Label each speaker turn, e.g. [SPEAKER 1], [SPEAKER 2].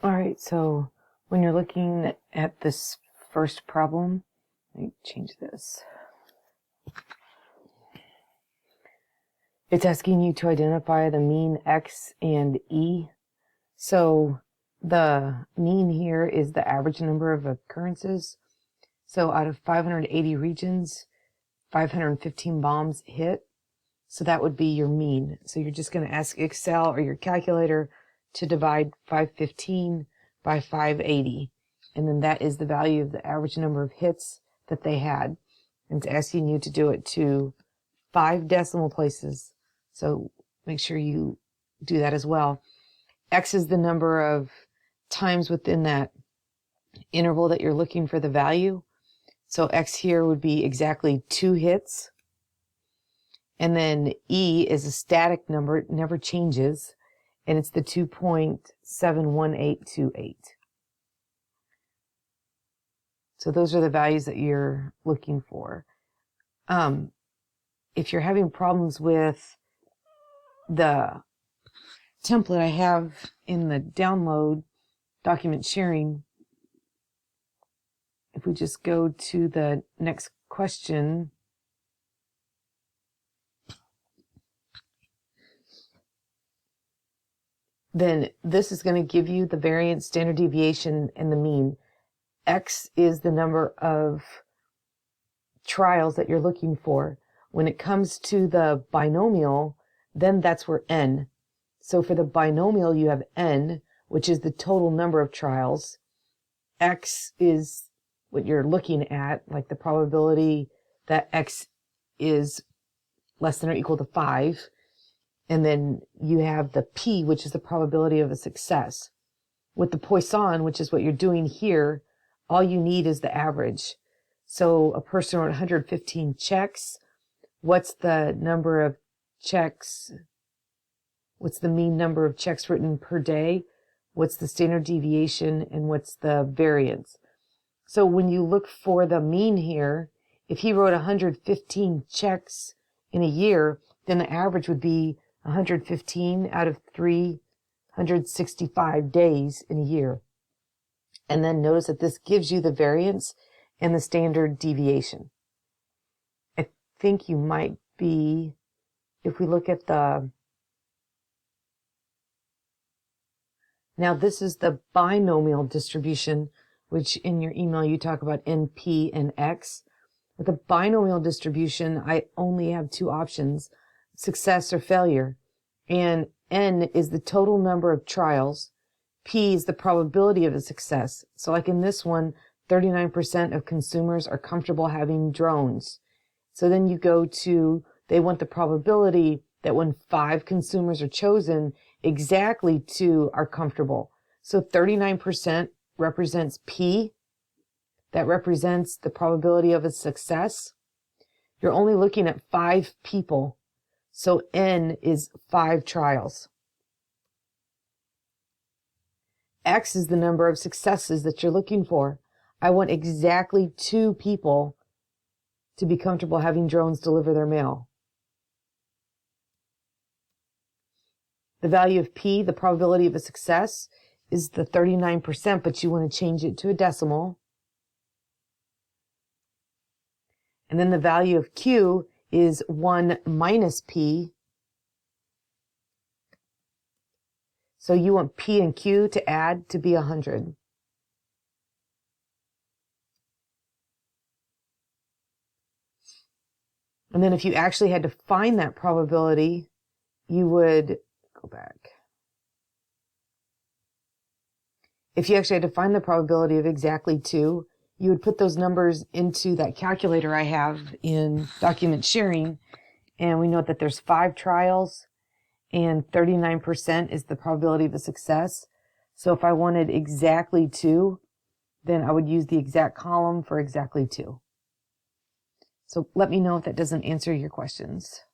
[SPEAKER 1] All right, so when you're looking at this first problem, let me change this. It's asking you to identify the mean X and E. So the mean here is the average number of occurrences. So out of 580 regions, 515 bombs hit. So that would be your mean. So you're just going to ask Excel or your calculator to divide 515 by 580. And then that is the value of the average number of hits that they had. And it's asking you to do it to 5 decimal places. So make sure you do that as well. X is the number of times within that interval that you're looking for the value. So X here would be exactly 2 hits. And then E is a static number, it never changes, and it's the 2.71828. So those are the values that you're looking for. If you're having problems with the template I have in the download document sharing, if we just go to the next question, then this is going to give you the variance, standard deviation, and the mean. X is the number of trials that you're looking for. When it comes to the binomial, then that's where N. So for the binomial, you have N, which is the total number of trials. X is what you're looking at, like the probability that X is less than or equal to 5. And then you have the P, which is the probability of a success. With the Poisson, which is what you're doing here, all you need is the average. So a person wrote 115 checks. What's the number of checks? What's the mean number of checks written per day? What's the standard deviation? And what's the variance? So when you look for the mean here, if he wrote 115 checks in a year, then the average would be 115 out of 365 days in a year. And then notice that this gives you the variance and the standard deviation. I think you might be, if we look at the, now this is the binomial distribution, which in your email you talk about NP and X. With a binomial distribution, I only have 2 options, success or failure. And N is the total number of trials. P is the probability of a success. So like in this one, 39% of consumers are comfortable having drones. So then you go to, they want the probability that when 5 consumers are chosen, exactly 2 are comfortable. So 39% represents P. That represents the probability of a success. You're only looking at 5 people. So N is 5 trials. X is the number of successes that you're looking for. I want exactly 2 people to be comfortable having drones deliver their mail. The value of P, the probability of a success, is the 39%, but you want to change it to a decimal. And then the value of Q is 1 minus P. So you want P and Q to add to be 100. And then if you actually had to find that probability, you would go back. If you actually had to find the probability of exactly 2, you would put those numbers into that calculator I have in document sharing, and we know that there's 5 trials, and 39% is the probability of a success. So if I wanted exactly 2, then I would use the exact column for exactly 2. So let me know if that doesn't answer your questions.